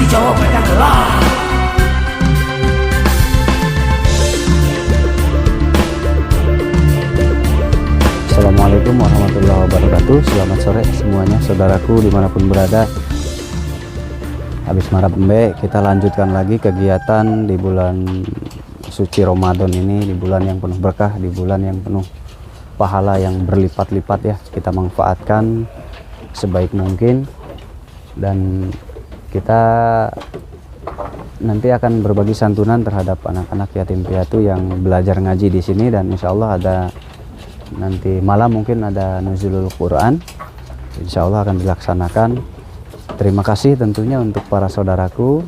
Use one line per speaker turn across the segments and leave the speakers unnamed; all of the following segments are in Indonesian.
jawabannya adalah
Assalamualaikum warahmatullahi wabarakatuh. Selamat sore semuanya, saudaraku dimanapun berada. Habis marab embe, kita lanjutkan lagi kegiatan di bulan suci Ramadan ini, di bulan yang penuh berkah, di bulan yang penuh pahala yang berlipat-lipat ya. Kita manfaatkan sebaik mungkin, dan kita nanti akan berbagi santunan terhadap anak-anak yatim piatu yang belajar ngaji di sini, dan insya Allah ada nanti malam mungkin ada nuzulul Quran, insya Allah akan dilaksanakan. Terima kasih tentunya untuk para saudaraku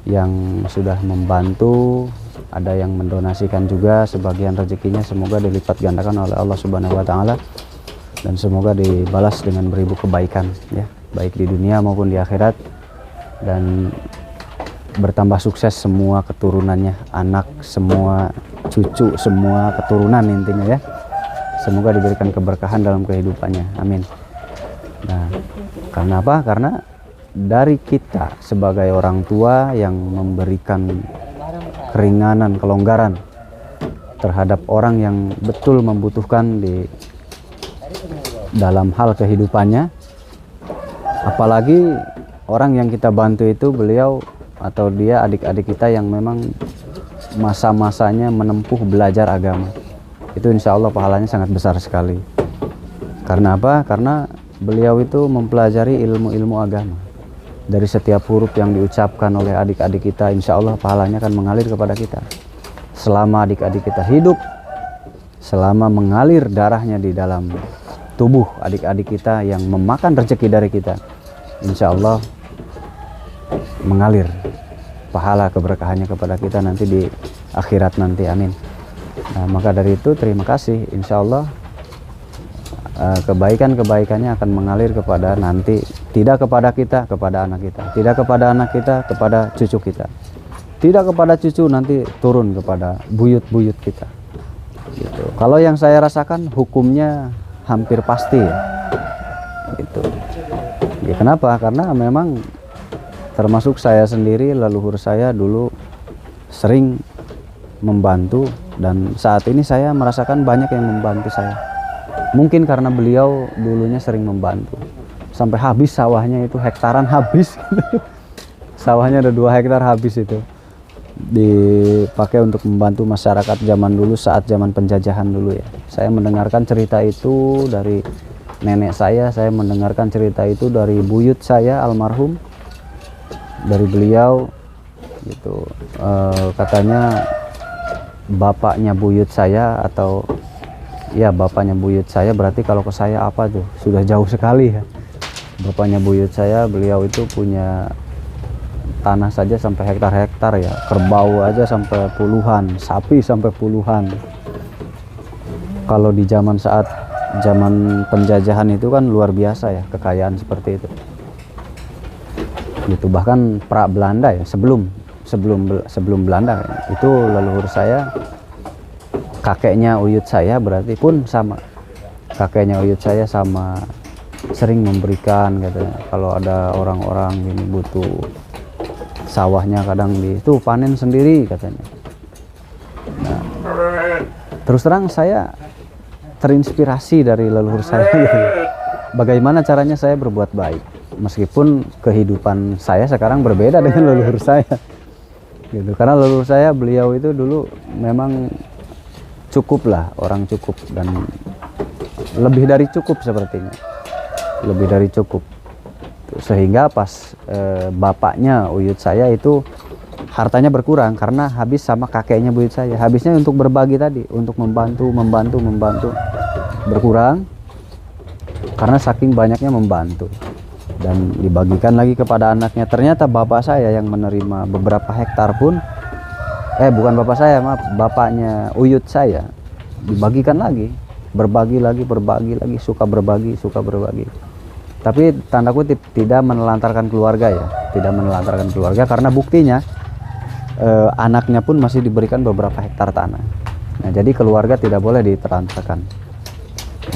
yang sudah membantu, ada yang mendonasikan juga sebagian rezekinya, semoga dilipat gandakan oleh Allah Subhanahu wa taala, dan semoga dibalas dengan beribu kebaikan ya, baik di dunia maupun di akhirat, dan bertambah sukses semua keturunannya, anak, semua cucu, semua keturunan intinya ya. Semoga diberikan keberkahan dalam kehidupannya, amin. Nah, karena apa? Karena dari kita sebagai orang tua yang memberikan keringanan, kelonggaran terhadap orang yang betul membutuhkan di dalam hal kehidupannya, apalagi orang yang kita bantu itu beliau atau dia adik-adik kita yang memang masa-masanya menempuh belajar agama, itu insya Allah pahalanya sangat besar sekali. Karena apa? Karena beliau itu mempelajari ilmu-ilmu agama. Dari setiap huruf yang diucapkan oleh adik-adik kita, insya Allah pahalanya akan mengalir kepada kita. Selama adik-adik kita hidup, selama mengalir darahnya di dalam tubuh adik-adik kita yang memakan rezeki dari kita, insya Allah mengalir pahala keberkahannya kepada kita nanti di akhirat nanti, amin. Nah, maka dari itu terima kasih, insya Allah kebaikan-kebaikannya akan mengalir kepada nanti, tidak kepada kita, kepada anak kita, tidak kepada anak kita, kepada cucu kita, tidak kepada cucu nanti turun kepada buyut-buyut kita gitu. Kalau yang saya rasakan hukumnya hampir pasti ya gitu ya. Kenapa? Karena memang termasuk saya sendiri, leluhur saya dulu sering membantu, dan saat ini saya merasakan banyak yang membantu saya. Mungkin karena beliau dulunya sering membantu sampai habis sawahnya, itu hektaran habis. Sawahnya ada 2 hektar habis, itu dipakai untuk membantu masyarakat zaman dulu saat zaman penjajahan dulu ya. Saya mendengarkan cerita itu dari nenek saya mendengarkan cerita itu dari buyut saya almarhum, dari beliau gitu. Katanya bapaknya buyut saya, atau ya bapaknya buyut saya, berarti kalau ke saya apa tuh sudah jauh sekali ya. Bapaknya buyut saya, beliau itu punya tanah saja sampai hektar-hektar ya, kerbau aja sampai puluhan, sapi sampai puluhan. Kalau di zaman penjajahan itu kan luar biasa ya kekayaan seperti itu gitu. Bahkan pra Belanda ya, sebelum Belanda ya, itu leluhur saya, kakeknya uyut saya berarti pun sama, kakeknya uyut saya sama sering memberikan katanya. Kalau ada orang-orang ini butuh sawahnya, kadang itu panen sendiri katanya. Nah, terus terang saya terinspirasi dari leluhur saya gitu. Bagaimana caranya saya berbuat baik, meskipun kehidupan saya sekarang berbeda dengan leluhur saya gitu. Karena leluhur saya, beliau itu dulu memang cukup lah, orang cukup, dan lebih dari cukup sepertinya, lebih dari cukup, sehingga pas bapaknya uyut saya itu hartanya berkurang karena habis sama kakeknya buyut saya. Habisnya untuk berbagi tadi, untuk membantu, berkurang karena saking banyaknya membantu, dan dibagikan lagi kepada anaknya. Ternyata bapak saya yang menerima beberapa hektar pun, bukan bapak saya, maaf, bapaknya uyut saya, dibagikan lagi, berbagi lagi, suka berbagi. Tapi tanda kutip tidak menelantarkan keluarga ya, tidak menelantarkan keluarga, karena buktinya anaknya pun masih diberikan beberapa hektar tanah. Nah, jadi keluarga tidak boleh ditelantarkan.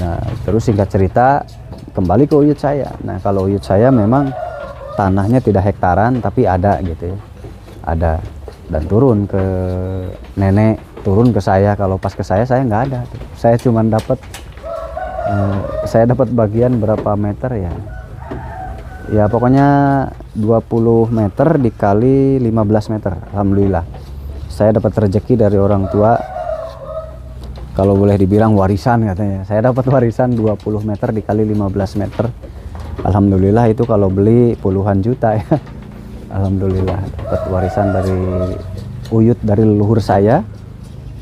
Nah, terus singkat cerita kembali ke uyut saya. Nah, kalau uyut saya memang tanahnya tidak hektaran tapi ada gitu ya, ada, dan turun ke nenek, turun ke saya. Kalau pas ke saya nggak ada, saya cuma dapat bagian berapa meter ya pokoknya 20 meter dikali 15 meter. Alhamdulillah saya dapat rezeki dari orang tua, kalau boleh dibilang warisan katanya. Saya dapat warisan 20 meter dikali 15 meter. Alhamdulillah itu kalau beli puluhan juta ya. Alhamdulillah dapat warisan dari uyut dari leluhur saya.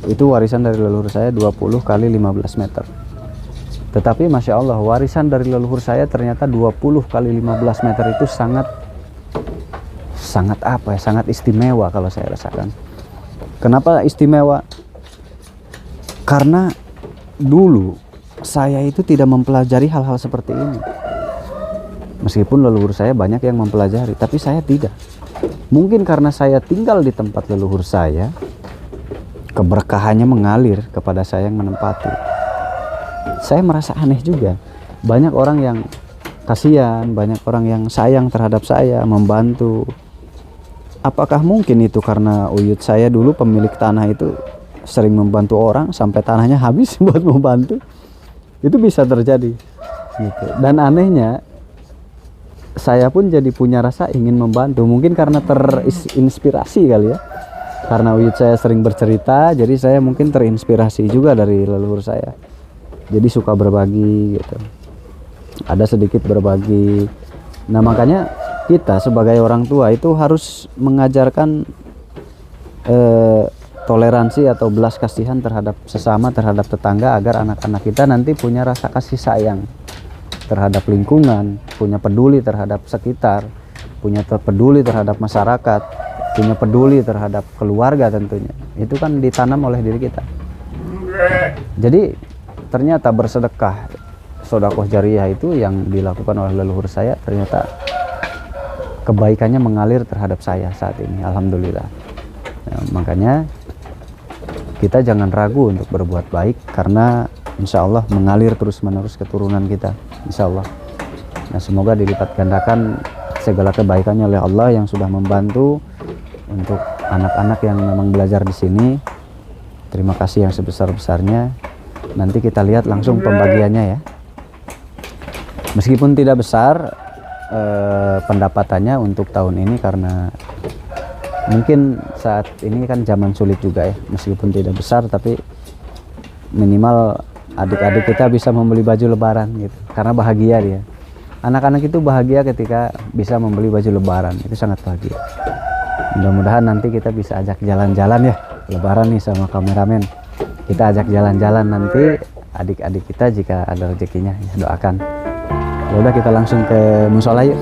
Itu warisan dari leluhur saya 20 kali 15 meter. Tetapi Masya Allah, warisan dari leluhur saya ternyata 20 kali 15 meter itu sangat sangat istimewa kalau saya rasakan. Kenapa istimewa? Karena dulu saya itu tidak mempelajari hal-hal seperti ini. Meskipun leluhur saya banyak yang mempelajari, tapi saya tidak. Mungkin karena saya tinggal di tempat leluhur saya, keberkahannya mengalir kepada saya yang menempati. Saya merasa aneh juga. Banyak orang yang kasihan, banyak orang yang sayang terhadap saya, membantu. Apakah mungkin itu karena uyut saya dulu pemilik tanah itu sering membantu orang sampai tanahnya habis buat membantu? Itu bisa terjadi gitu. Dan anehnya saya pun jadi punya rasa ingin membantu, mungkin karena terinspirasi kali ya, karena uyut saya sering bercerita, jadi saya mungkin terinspirasi juga dari leluhur saya, jadi suka berbagi gitu, ada sedikit berbagi. Nah makanya kita sebagai orang tua itu harus mengajarkan toleransi atau belas kasihan terhadap sesama, terhadap tetangga, agar anak-anak kita nanti punya rasa kasih sayang terhadap lingkungan, punya peduli terhadap sekitar, punya peduli terhadap masyarakat, punya peduli terhadap keluarga tentunya. Itu kan ditanam oleh diri kita. Jadi ternyata bersedekah, sedekah jariah itu yang dilakukan oleh leluhur saya, ternyata kebaikannya mengalir terhadap saya saat ini. Alhamdulillah. Nah, makanya kita jangan ragu untuk berbuat baik, karena insya Allah mengalir terus menerus keturunan kita, insya Allah. Nah semoga dilipat gandakan segala kebaikannya oleh Allah yang sudah membantu untuk anak-anak yang memang belajar di sini. Terima kasih yang sebesar-besarnya. Nanti kita lihat langsung pembagiannya ya. Meskipun tidak besar pendapatannya untuk tahun ini, karena mungkin saat ini kan zaman sulit juga ya. Meskipun tidak besar, tapi minimal adik-adik kita bisa membeli baju lebaran gitu, karena bahagia dia. Anak-anak itu bahagia ketika bisa membeli baju lebaran, itu sangat bahagia. Mudah-mudahan nanti kita bisa ajak jalan-jalan ya, lebaran nih sama kameramen. Kita ajak jalan-jalan nanti adik-adik kita jika ada rezekinya, ya doakan. Ya udah, kita langsung ke musola yuk.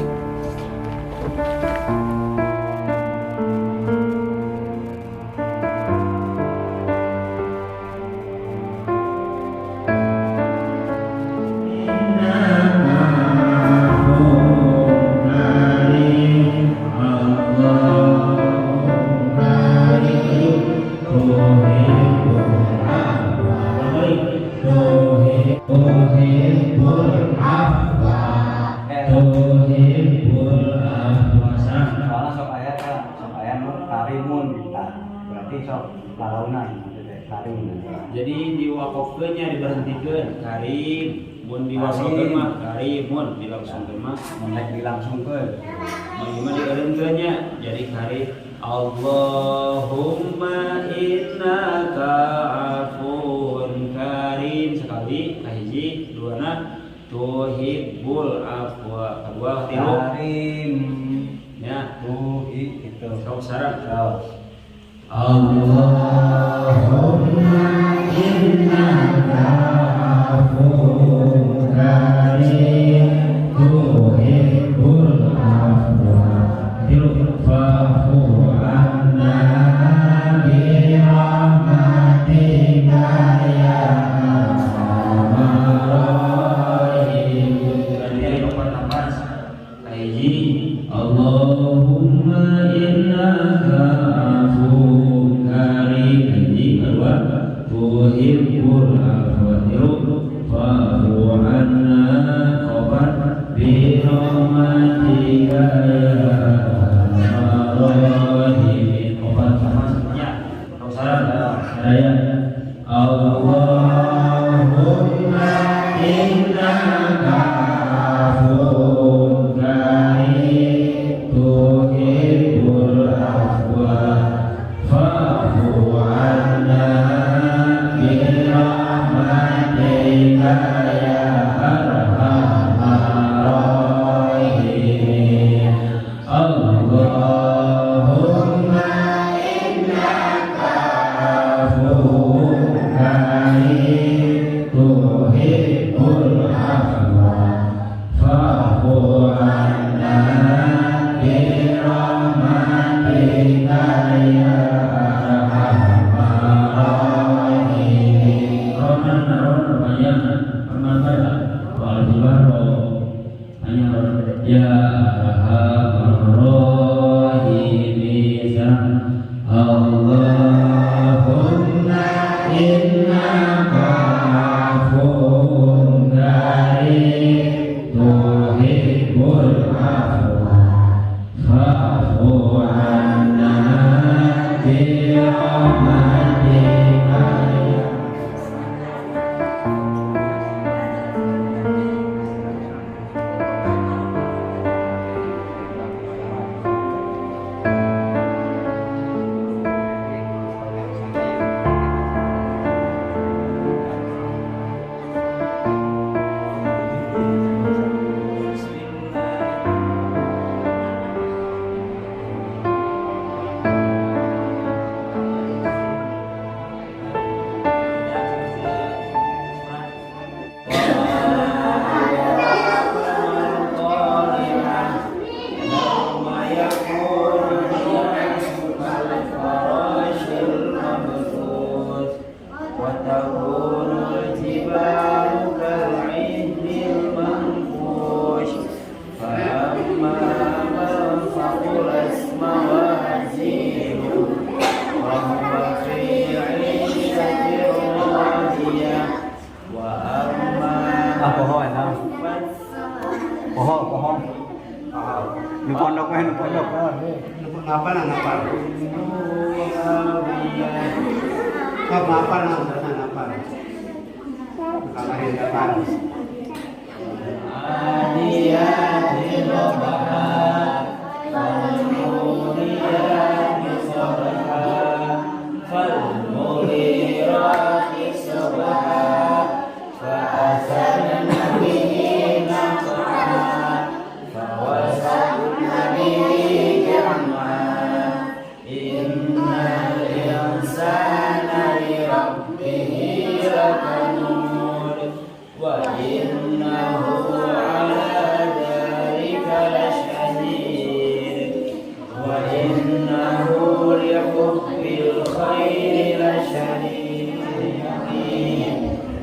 Jadi diwakafkeunnya diberhentikeun karim, mun diwakafkeun mah karim, mun dilangsungkeun mah
Menek dilangsungkeun.
mun dieureunkeunnya jadi karim. Allahumma innaka afuwun karim, sekali kahiji, duana tuhibbul afwa, kedua tilu
Karim
ya
tuhi itu.
sok sareng.
Allahumma innaka afuwun karim tuhibbul afwa fa'fu anna birahmatika ya arhamar rahimin.
Dari nafas kahiji
Allahumma innaka afuwun karim, kedua tuhib
Nu pondok mah nu pondok.
Ngapa nang ngapa? Ngapa nang ngapa? Kalahin kapan? Adiyatil bahat Al-Muriyati Sabha Fal-Mughirati Subha Fa'asalna bihi naq'a Fawasatna bihi jam'a Innal insana li rabbihi lakanud Wa innahu ala dhalika lashahid Wa innahu li hubbil khairi lashadid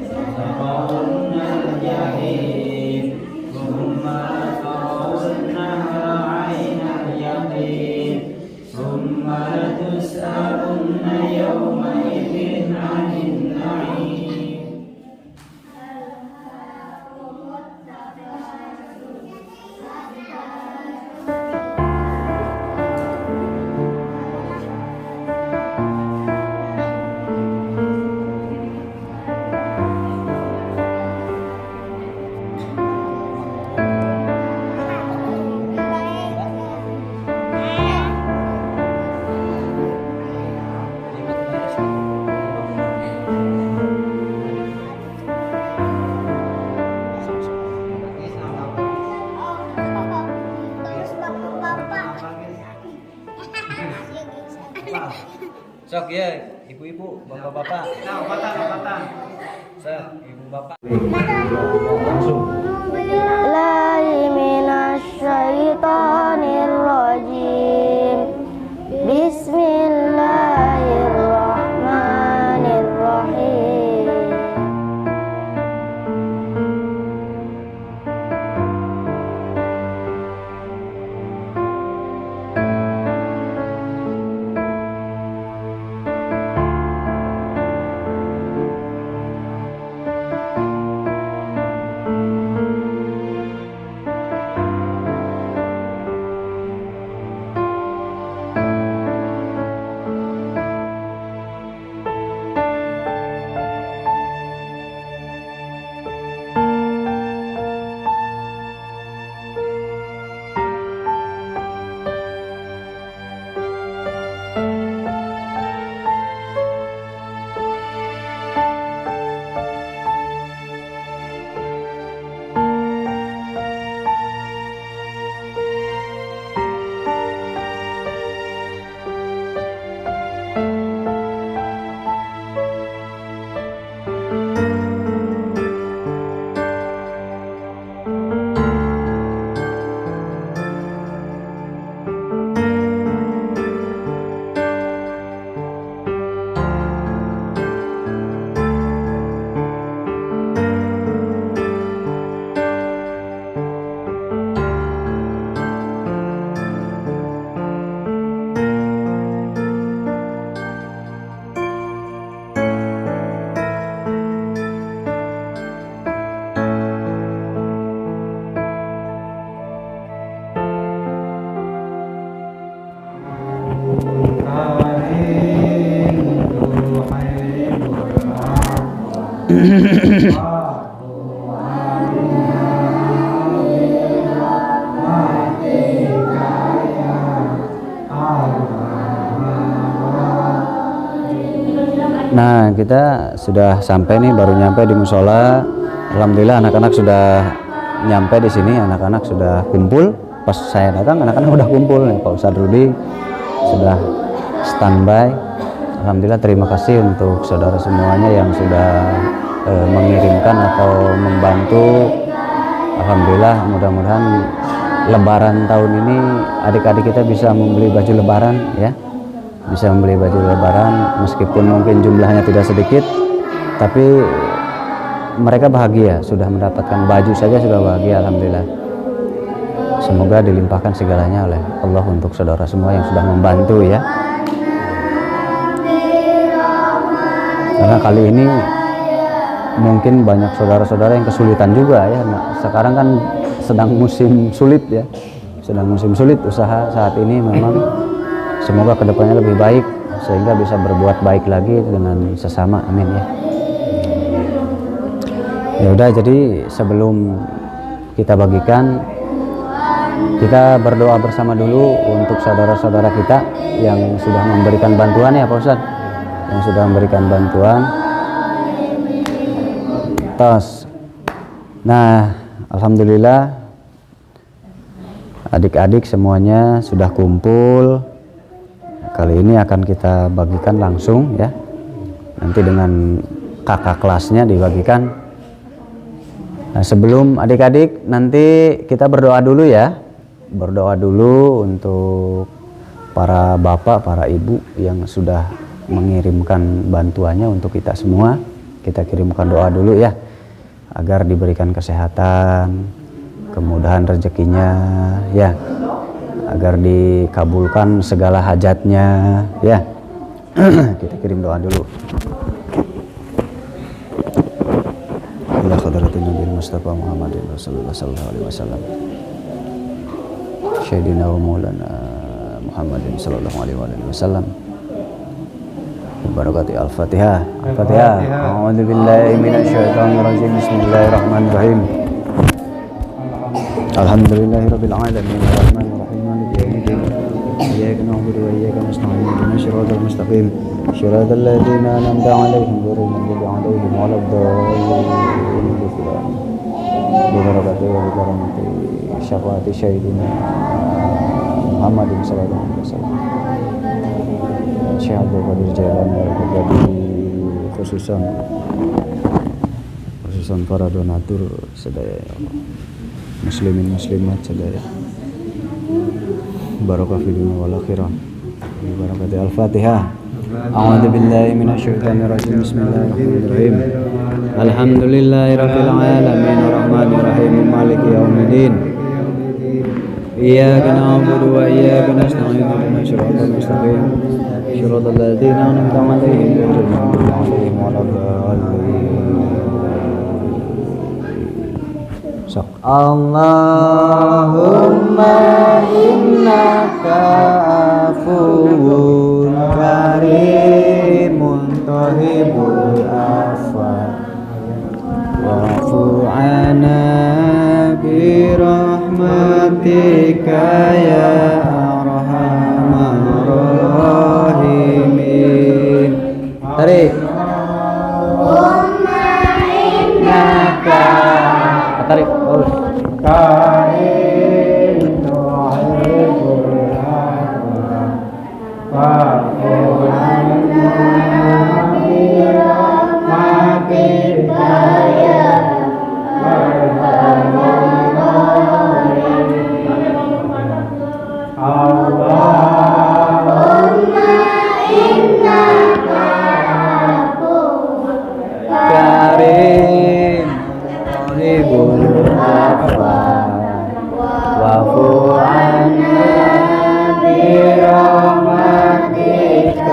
Sadaqahunna al-jahim Thumma laturawunnaha 'ainal yaqin Thumma latus'alunna yawma idhin 'anil na'im
Sok ya, ibu-ibu, bapak-bapak. Sok, ibu bapak. Langsung.
Billahi minasyaitonir rajim. Bismillahirrahmanirrahim.
Nah, kita sudah sampai nih, baru nyampe di musola. Alhamdulillah anak-anak sudah nyampe di sini, anak-anak sudah kumpul. Pas saya datang anak-anak udah kumpul nih, Pak Ustadz Rudi sudah standby. Alhamdulillah, terima kasih untuk saudara semuanya yang sudah mengirimkan atau membantu. Alhamdulillah, mudah-mudahan Lebaran tahun ini adik-adik kita bisa membeli baju Lebaran ya. Bisa membeli baju Lebaran meskipun mungkin jumlahnya tidak sedikit, tapi mereka bahagia, sudah mendapatkan baju saja sudah bahagia. Alhamdulillah, semoga dilimpahkan segalanya oleh Allah untuk saudara semua yang sudah membantu ya. Karena kali ini mungkin banyak saudara-saudara yang kesulitan juga ya. Nah, sekarang kan sedang musim sulit ya, sedang musim sulit usaha saat ini memang. Semoga kedepannya lebih baik sehingga bisa berbuat baik lagi dengan sesama, amin ya. Ya udah, jadi sebelum kita bagikan, kita berdoa bersama dulu untuk saudara-saudara kita yang sudah memberikan bantuan ya Pak Ustadz, yang sudah memberikan bantuan. Nah, alhamdulillah adik-adik semuanya sudah kumpul. Kali ini akan kita bagikan langsung ya, nanti dengan kakak kelasnya dibagikan. Nah, sebelum adik-adik nanti kita berdoa dulu ya, berdoa dulu untuk para bapak, para ibu yang sudah mengirimkan bantuannya untuk kita semua. Kita kirimkan doa dulu ya, agar diberikan kesehatan, kemudahan rezekinya ya, agar dikabulkan segala hajatnya ya. Kita kirim doa dulu. Ila hadratin Nabi Mustafa Muhammadin Rasulullah sallallahu alaihi wasallam. Sayyidina wa Maulana Muhammadin sallallahu alaihi wasallam. Barakati Al-Fatihah. Al-Fatihah. A'udzu billahi minasyaitonir rajim. Bismillahirrahmanirrahim. Alhamdulillahirabbil alamin. Arrahmanir rahim. Maliki yaumiddin. Iyyaka na'budu wa iyyaka nasta'in. Ihdinas siratal mustaqim. Shiratal ladzina an'amta 'alaihim ghairil maghdubi 'alaihim waladdallin. Barakati wa karamati syafaati sayyidina Muhammadin sallallahu alaihi wasallam. Syekh Abdul Qadir Jailani al-Baghdadi, khususan para donatur sedaya muslimin muslimat sedaya. Barakah fi dunya wal akhirah. Barakati Al-Fatihah. A'udzu billahi minasyaitonir rajim. Bismillahirrahmanirrahim. Alhamdulillahirabbil alamin arrahmanir rahim maliki yaumiddin. Iyyaka na'budu wa iyyaka nasta'in. Ihdinas siratal mustaqim. Shiratal ladzina an'amta 'alaihim ghairil maghdubi 'alaihim waladdallin. Allahumma innaka afuwun karimun tuhibbul afwa wa'fu 'anna bi rahmatika ya arhamar rahimin. Tarik. Allahumma innaka tarik. Karim tuhibbul afwa wa'fu 'anna bi rahmatika ya arhamar rahimin. Allahumma innaka afuwwun karim tuhibbul afwa wa'fu 'anna bi rahmatika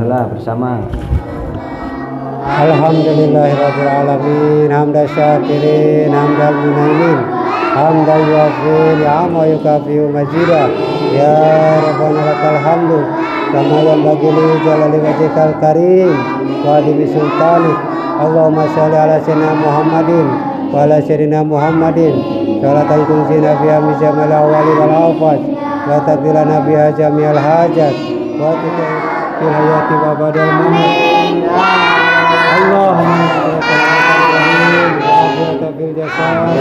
lah bersama.
Alhamdulillahirabbil alamin hamdan syakirin hamdal munaimin hamdan yuafi ni'ama yukafi'u majida ya rabbana lakal hamdu kama yanbaghi li jalali wajhikal karim wa adimi sultanik. Allahumma shalli ala sayyidina Muhammadin wa ala sayyidina Muhammadin sholatan tunsina biha min jamal awali wal afat wa taqdirana biha jami'al hajat wa tuqil hayati wa badal mamat. Allahumma fil jasad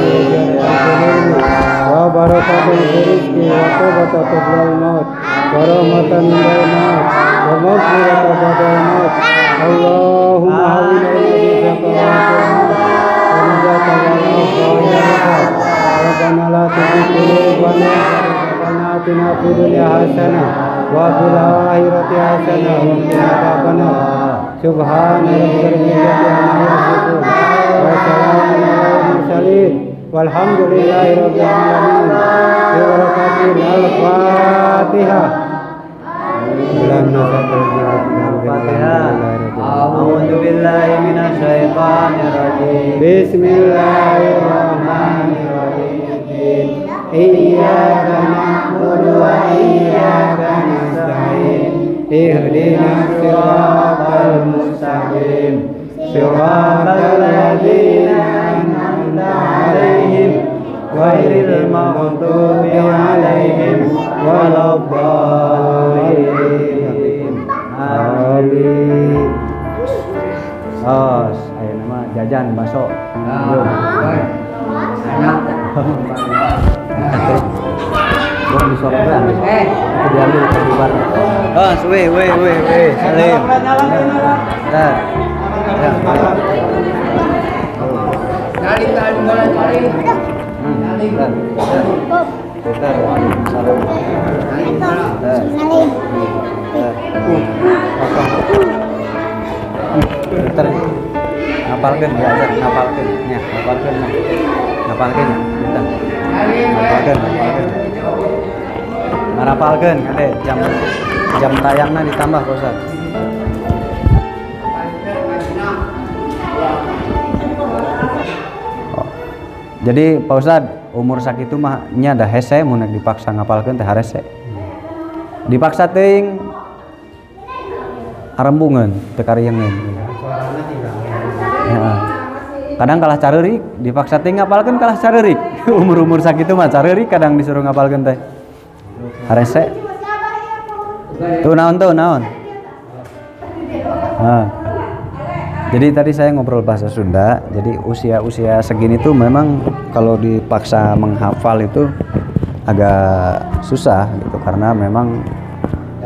wa barakatul rizqi wa tawbatatul maut wa rahmatan minal maut wa maghfiratan ba'dal maut. Allahumma hawwin alaina wa najatan rabbana la tuzigh qulubana wa atina fid dunya hasanah wa fil akhirati hasanah wa qina adzabannar. Subhana rabbika rabbil izzati amma yasifun wa salamun alal mursalin walhamdulillahi rabbil alamin. Barakatul al-Fatihah.
A'udzu billahi minasy syaithanir rajim.
Bismillahirrahmanirrahim. Iyyaka na'budu wa iyyaka nasta'in. Ihdinas siratal mustaqim. Siratal ladzina an'amta 'alaihim ghairil maghdubi 'alaihim waladdallin. Amin.
Ayo nama jajan bakso. Gua di sorban. Itu diambil ke luar. Salim. Dah. Bentar. Ngapalkeun diajar, ngapalkeun. Nya, ngapalkeun. Ngapalkeun. Bentar. Ngapalkeun. Ngarapalkeun kade jam tayangna ditambah Pak Ustaz. Jadi Pak Ustad umur sakitu mah nya da hese mun dipaksa ngapalkeun teh harese. Dipaksa teuing arembungeun teu karyengeun. Ya. Kadang kalah careurik, dipaksa teuing ngapalkeun kalah careurik. Umur-umur sakitu mah careurik kadang disuruh ngapalkeun teh. Harese. Tuh naon. Nah. Jadi tadi saya ngobrol bahasa Sunda. Jadi usia segini tuh memang kalau dipaksa menghafal itu agak susah gitu karena memang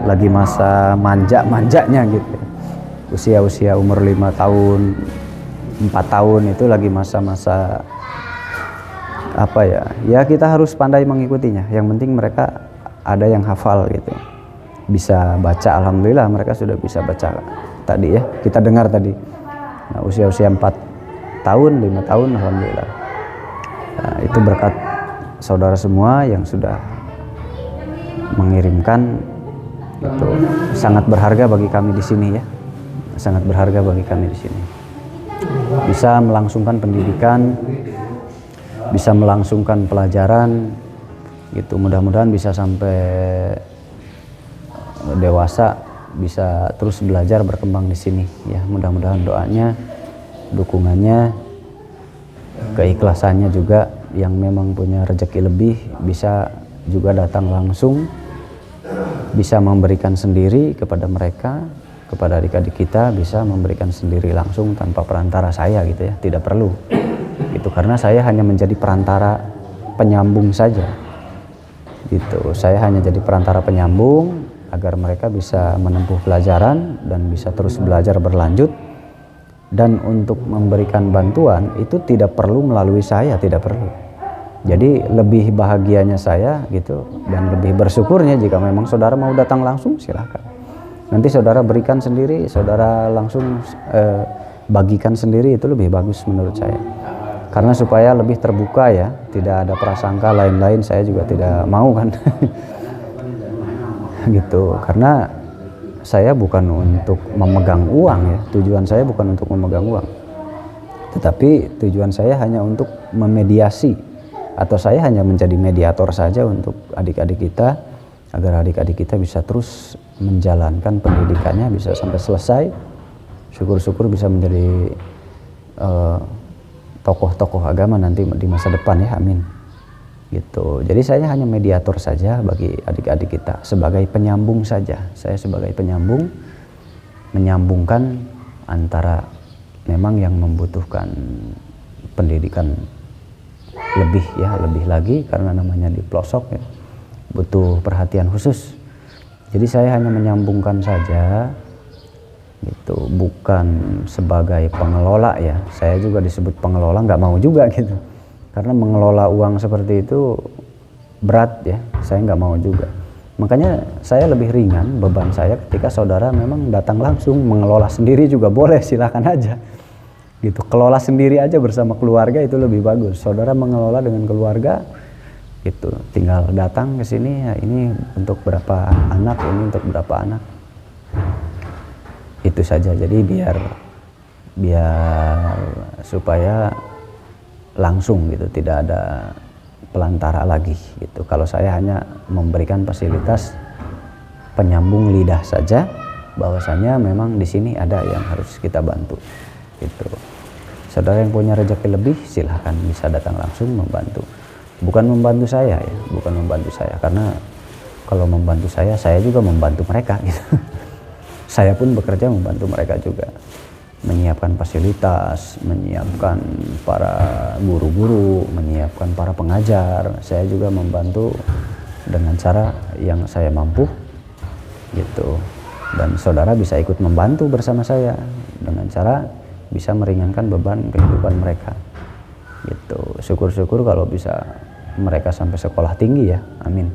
lagi masa manjanya gitu. Usia umur 5 tahun, 4 tahun itu lagi masa-masa apa ya? Ya kita harus pandai mengikutinya. Yang penting mereka ada yang hafal gitu. Bisa baca, alhamdulillah mereka sudah bisa baca tadi ya. Kita dengar tadi. Nah, usia 4 tahun, 5 tahun alhamdulillah. Nah, itu berkat saudara semua yang sudah mengirimkan, itu sangat berharga bagi kami di sini ya. Sangat berharga bagi kami di sini. Bisa melangsungkan pendidikan, bisa melangsungkan pelajaran gitu. Mudah-mudahan bisa sampai dewasa, bisa terus belajar berkembang di sini ya. Mudah-mudahan doanya, dukungannya, keikhlasannya juga yang memang punya rezeki lebih bisa juga datang langsung, bisa memberikan sendiri kepada mereka, kepada adik-adik kita, bisa memberikan sendiri langsung tanpa perantara saya gitu ya. Tidak perlu gitu, karena saya hanya menjadi perantara penyambung saja gitu. Saya hanya jadi perantara penyambung agar mereka bisa menempuh pelajaran dan bisa terus belajar berlanjut. Dan untuk memberikan bantuan itu tidak perlu melalui saya, tidak perlu. Jadi lebih bahagianya saya gitu, dan lebih bersyukurnya jika memang saudara mau datang langsung, silahkan. Nanti saudara berikan sendiri, saudara langsung bagikan sendiri, itu lebih bagus menurut saya. Karena supaya lebih terbuka ya, tidak ada prasangka lain-lain, saya juga tidak mau kan. Gitu, karena saya bukan untuk memegang uang ya, tujuan saya bukan untuk memegang uang, tetapi tujuan saya hanya untuk memediasi, atau saya hanya menjadi mediator saja untuk adik-adik kita, agar adik-adik kita bisa terus menjalankan pendidikannya bisa sampai selesai, syukur-syukur bisa menjadi tokoh-tokoh agama nanti di masa depan ya, amin. Gitu. Jadi saya hanya mediator saja bagi adik-adik kita, sebagai penyambung saja. Saya sebagai penyambung, menyambungkan antara memang yang membutuhkan pendidikan lebih ya, lebih lagi karena namanya di pelosok ya, butuh perhatian khusus. Jadi saya hanya menyambungkan saja, gitu, bukan sebagai pengelola ya. Saya juga disebut pengelola, nggak mau juga gitu. Karena mengelola uang seperti itu berat ya, saya nggak mau juga. Makanya saya lebih ringan beban saya ketika saudara memang datang langsung, mengelola sendiri juga boleh, silakan aja. Gitu, kelola sendiri aja bersama keluarga itu lebih bagus. Saudara mengelola dengan keluarga, gitu, tinggal datang ke sini, ya ini untuk berapa anak, ini untuk berapa anak. Itu saja. Jadi biar supaya langsung gitu, tidak ada pelantara lagi gitu. Kalau saya hanya memberikan fasilitas penyambung lidah saja, bahwasanya memang di sini ada yang harus kita bantu gitu. Saudara yang punya rezeki lebih silahkan bisa datang langsung membantu. Bukan membantu saya ya, bukan membantu saya, karena kalau membantu saya juga membantu mereka gitu. Saya pun bekerja membantu mereka juga, menyiapkan fasilitas, menyiapkan para guru-guru, menyiapkan para pengajar. Saya juga membantu dengan cara yang saya mampu gitu. Dan saudara bisa ikut membantu bersama saya dengan cara bisa meringankan beban kehidupan mereka gitu. Syukur-syukur kalau bisa mereka sampai sekolah tinggi ya, amin.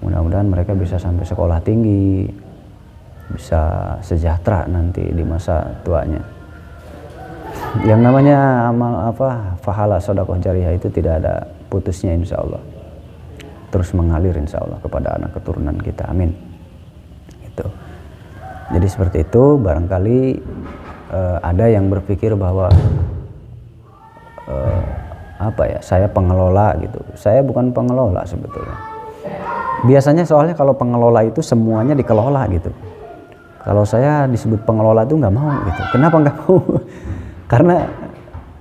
Mudah-mudahan mereka bisa sampai sekolah tinggi, bisa sejahtera nanti di masa tuanya. Yang namanya amal pahala sedekah jariah itu tidak ada putusnya insya Allah, terus mengalir insya Allah kepada anak keturunan kita, amin. Gitu. Jadi seperti itu. Barangkali ada yang berpikir bahwa saya pengelola gitu. Saya bukan pengelola sebetulnya. Biasanya soalnya kalau pengelola itu semuanya dikelola gitu. Kalau saya disebut pengelola itu nggak mau gitu. Kenapa nggak mau? Karena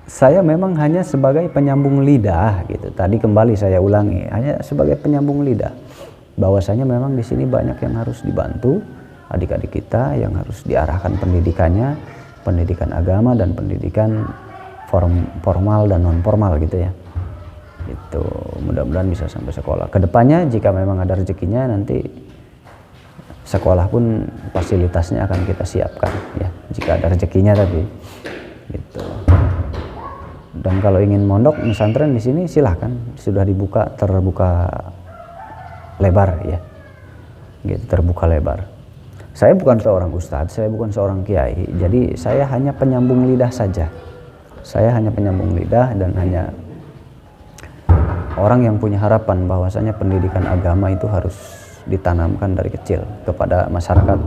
saya memang hanya sebagai penyambung lidah gitu. Tadi kembali saya ulangi, hanya sebagai penyambung lidah. Bahwasanya memang di sini banyak yang harus dibantu, adik-adik kita yang harus diarahkan pendidikannya, pendidikan agama dan pendidikan formal dan non formal gitu ya. Itu mudah-mudahan bisa sampai sekolah. Kedepannya jika memang ada rezekinya nanti sekolah pun fasilitasnya akan kita siapkan ya, jika ada rezekinya tapi gitu. Dan kalau ingin mondok pesantren di sini silahkan, sudah terbuka lebar ya, gitu, terbuka lebar. Saya bukan seorang ustadz, saya bukan seorang kiai, jadi saya hanya penyambung lidah saja. Saya hanya penyambung lidah dan hanya orang yang punya harapan bahwasanya pendidikan agama itu harus ditanamkan dari kecil kepada masyarakat,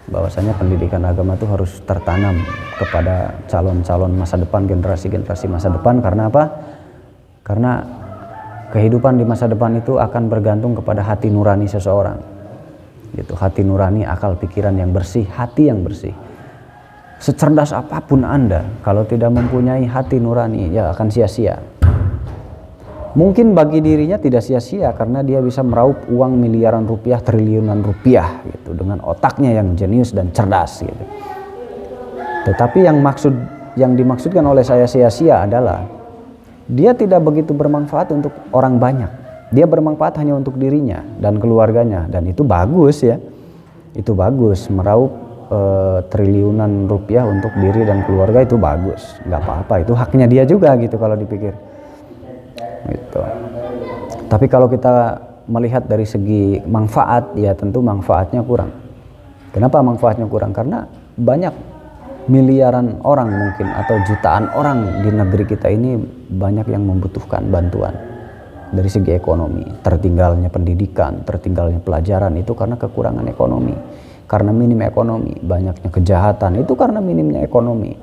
bahwasanya pendidikan agama itu harus tertanam kepada calon-calon masa depan, generasi-generasi masa depan. Karena apa? Karena kehidupan di masa depan itu akan bergantung kepada hati nurani seseorang gitu. Hati nurani, akal pikiran yang bersih, hati yang bersih. Secerdas apapun Anda, kalau tidak mempunyai hati nurani ya akan sia-sia. Mungkin bagi dirinya tidak sia-sia karena dia bisa meraup uang miliaran rupiah, triliunan rupiah gitu dengan otaknya yang jenius dan cerdas gitu. Tetapi yang dimaksudkan oleh saya sia-sia adalah dia tidak begitu bermanfaat untuk orang banyak. Dia bermanfaat hanya untuk dirinya dan keluarganya, dan itu bagus ya. Itu bagus, meraup triliunan rupiah untuk diri dan keluarga itu bagus. Nggak apa-apa, itu haknya dia juga gitu kalau dipikir. Gitu. Tapi kalau kita melihat dari segi manfaat, ya tentu manfaatnya kurang. Kenapa manfaatnya kurang? Karena banyak miliaran orang mungkin atau jutaan orang di negeri kita ini banyak yang membutuhkan bantuan dari segi ekonomi. Tertinggalnya pendidikan, tertinggalnya pelajaran itu karena kekurangan ekonomi. karena minim ekonomi. Banyaknya kejahatan itu karena minimnya ekonomi.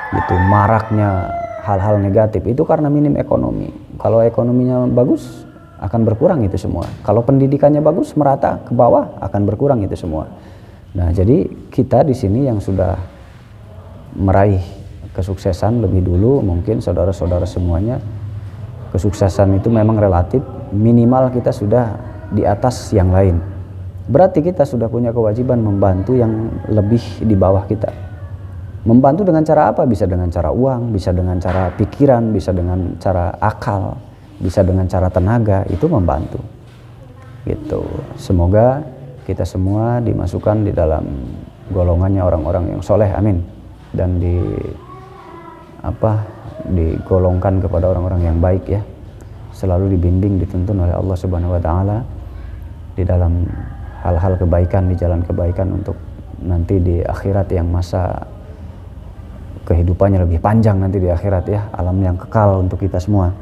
Gitu, maraknya hal-hal negatif itu karena minim ekonomi. Kalau ekonominya bagus akan berkurang itu semua. Kalau pendidikannya bagus merata ke bawah akan berkurang itu semua. Nah, jadi kita di sini yang sudah meraih kesuksesan lebih dulu, mungkin saudara-saudara semuanya, kesuksesan itu memang relatif, minimal kita sudah di atas yang lain. Berarti kita sudah punya kewajiban membantu yang lebih di bawah kita. Membantu dengan cara apa? Bisa dengan cara uang, bisa dengan cara pikiran, bisa dengan cara akal, bisa dengan cara tenaga, itu membantu. Gitu. Semoga kita semua dimasukkan di dalam golongannya orang-orang yang soleh, amin. Dan digolongkan kepada orang-orang yang baik ya. Selalu dibimbing, dituntun oleh Allah Subhanahu wa taala di dalam hal-hal kebaikan, di jalan kebaikan untuk nanti di akhirat yang masa kehidupannya lebih panjang nanti di akhirat ya, alam yang kekal untuk kita semua.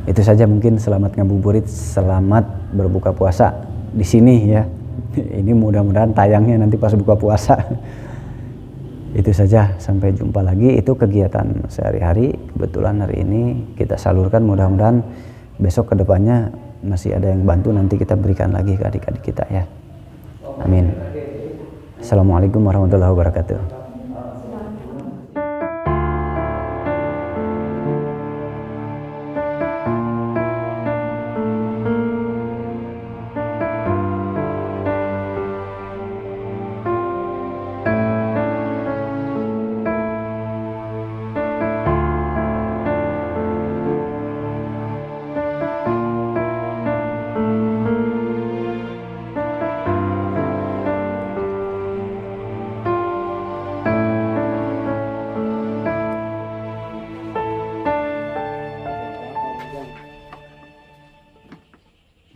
Itu saja mungkin. Selamat ngabuburit, selamat berbuka puasa di sini ya. Ini mudah-mudahan tayangnya nanti pas buka puasa. Itu saja, sampai jumpa lagi. Itu kegiatan sehari-hari. Kebetulan hari ini kita salurkan, mudah-mudahan besok kedepannya masih ada yang bantu, nanti kita berikan lagi ke adik-adik kita ya. Amin. Assalamualaikum warahmatullahi wabarakatuh.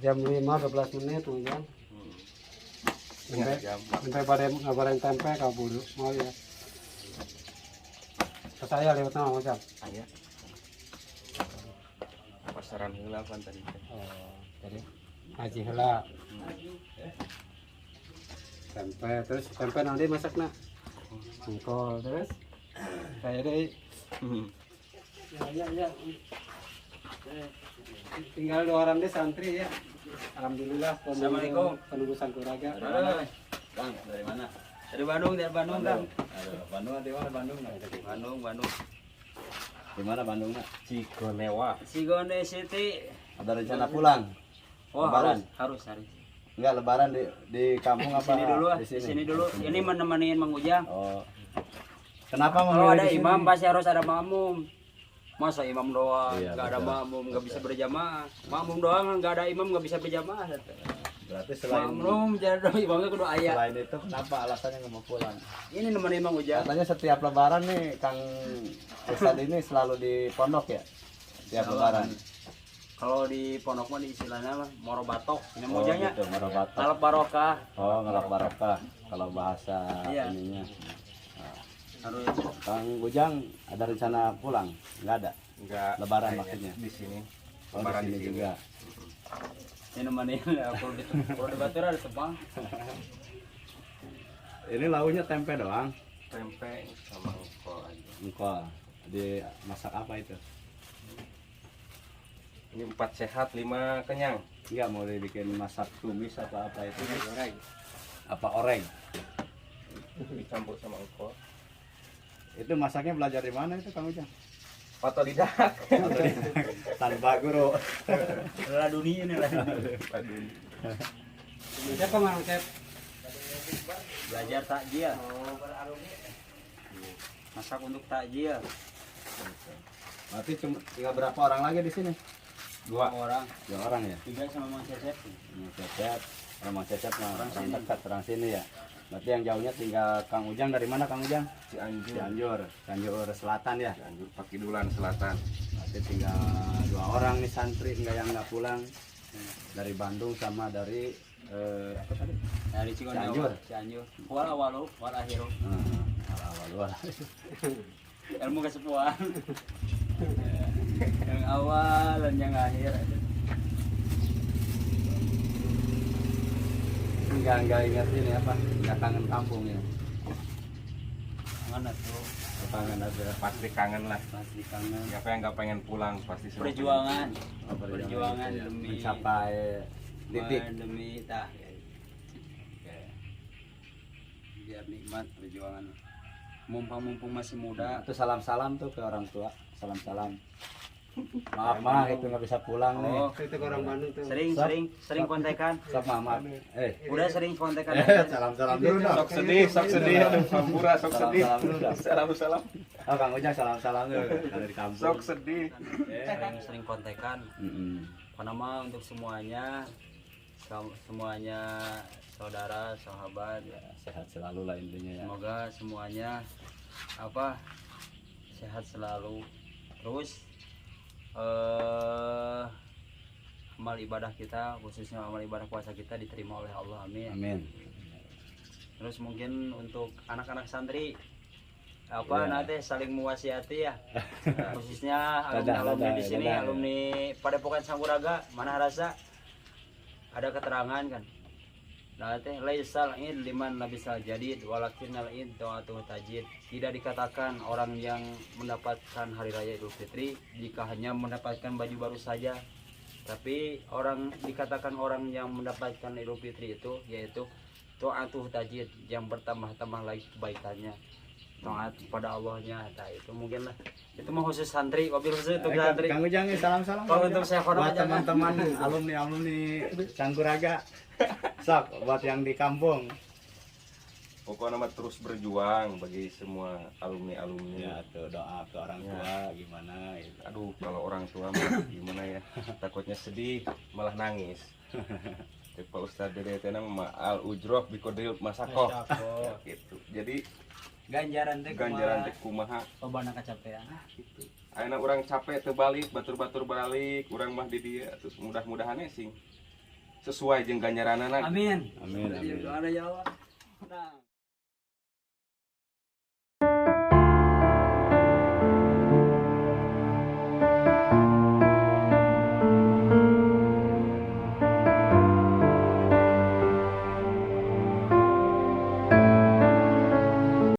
Jam 5:12 menit tuh ya. Sampai pada ngabarin tempe kabur mau ya. Ke saya lewat nama macam.
Aya. Pasaran heula pan tadi.
Oh, jadi ngaji heula. Tempe terus tempe nanti masakna. Engkol terus. Saya deh. Ya. Tinggal 2 orang deh santri ya. Alhamdulillah.
Assalamualaikum.
Penubusan keluarga.
Bang, dari mana? Dari Bandung, Bang. Bandung di mana Bandung? Bandung.
Di mana Bandungnya? Cigonewa.
Sigone City.
Ada rencana pulang?
Oh,
Lebaran?
harus.
Enggak, lebaran di kampung apa?
Di sini dulu. Ini menemani Mang Ujang.
Oh. Kenapa
Kalau
memilih
ada
di sini?
imam pasti harus ada makmum. Masa imam doang
Iya,
nggak ada
betul.
makmum nggak bisa berjamaah. Makmum doang nggak ada imam nggak bisa berjamaah.
Berarti selain
Makmum jadi imamnya kudu ayah.
selain itu kenapa alasannya nggak mau pulang?
Ini nemenin Mang Ujang.
Katanya setiap lebaran nih Kang Ustadz ini selalu di pondok ya? Setiap lebaran.
Kalau di pondok mah di istilahnya mah moro batok. Ini
Oh,
Ujangnya
gitu, ngerobat.
ngalap barokah.
Oh, ngelak barokah. Kalau bahasa
Iya.
ininya.
Harus
Kang Ujang ada rencana pulang? Enggak ada.
Enggak,
Lebaran
kayaknya
maksudnya.
di sini.
Oh, di
Lebaran
sini
di sini.
juga.
ini nemenin kalau di Batur ada tepang.
Ini launya tempe doang.
Tempe sama engkol aja.
Engkol. Dimasak apa itu?
Ini 4 sehat, 5 kenyang.
Enggak mau dibikin masak tumis apa itu? Oreng. Apa oreng?
Dicampur sama engkol.
Itu masaknya belajar di mana itu Kang Ujang?
Otodidak.
Tanpa guru.
Lah dunia ini lah.
Siapa Mang Cep?
Belajar takjil. Masak untuk takjil.
Berarti cuma tinggal berapa orang lagi di sini?
2 orang.
2 orang ya?
3 sama Mang Cecep.
Mang Cecep mah orang dekat orang sini ya. Berarti yang jauhnya tinggal Kang Ujang. Dari mana Kang Ujang?
Cianjur.
Cianjur Selatan ya.
Cianjur Pakidulan Selatan.
Berarti tinggal 2 orang nih santri yang nggak pulang dari Bandung sama dari apa tadi?
Dari Cianjur. Wal awalu wal akhiru.
Awal.
Ilmu kesepuan. Yang awal dan yang akhir.
nggak ingat ini apa, nggak kangen kampung ya.
Mana tuh?
Kangen ada.
Pasti kangen lah.
Pasti kangen.
Siapa yang nggak pengen pulang pasti semua
Perjuangan.
Oh,
Perjuangan
itu ya.
demi
mencapai titik.
demi biar nikmat perjuangan. Mumpung masih muda.
Itu salam-salam tuh ke orang tua. Salam-salam. Maaf mah itu nggak bisa pulang nih.
Oh,
Itu ke orang Bandung tuh.
sering kontekan.
Sok maaf.
Udah sering kontekan.
Salam-salam dulu dong.
Sok sedih, aduh Sampura sok sedih.
Salam dulu dong.
Salam.
Oh, Kang Ujang salam-salam dulu dari kampung.
Sok sedih.
Sering kontekan. Panama untuk semuanya saudara, sahabat,
Ya, sehat selalu lah intinya ya.
semoga semuanya sehat selalu. Terus amal ibadah kita, khususnya amal ibadah puasa kita diterima oleh Allah, amin.
Amin.
Terus mungkin untuk anak-anak santri
Ya.
nanti saling mewasiati ya. Khususnya alumni di sini,
dadah.
alumni Padepokan Sanguraga, mana rasa ada keterangan kan. Nanti laisal id liman labisal jadid walakinnal id ta'atuh tajid. Tidak dikatakan orang yang mendapatkan hari raya Idul Fitri jika hanya mendapatkan baju baru saja. Tapi dikatakan orang yang mendapatkan Idul Fitri itu yaitu ta'atuh tajid, yang bertambah-tambah lagi kebaikannya. Taat pada Allahnya. Nah, itu mungkin lah. Itu mah khusus santri, mobil khusus untuk santri.
Kang Ujang salam-salam.
Kalau untuk saya
buat
aja kan.
teman-teman alumni Sangkuraga. Sok buat yang di kampung.
Pokoknya mah terus berjuang bagi semua alumni-alumni.
Ya tuh doa ke orang tua gimana gitu.
Aduh, kalau orang tua mah gimana ya? Takutnya sedih, malah nangis. Pak Ustadz Dede tenang mah al ujroh bikodil masakoh. Gitu. Jadi
Ganjaran teh
kumaha.
Lobana kacapean.
Gitu. Ayeuna urang capek teu balik, batur-batur balik, urang mah di dia terus mudah-mudahan sing sesuai jeung ganjaranana.
Amin.
Amin.
Doa ya Allah. Nah.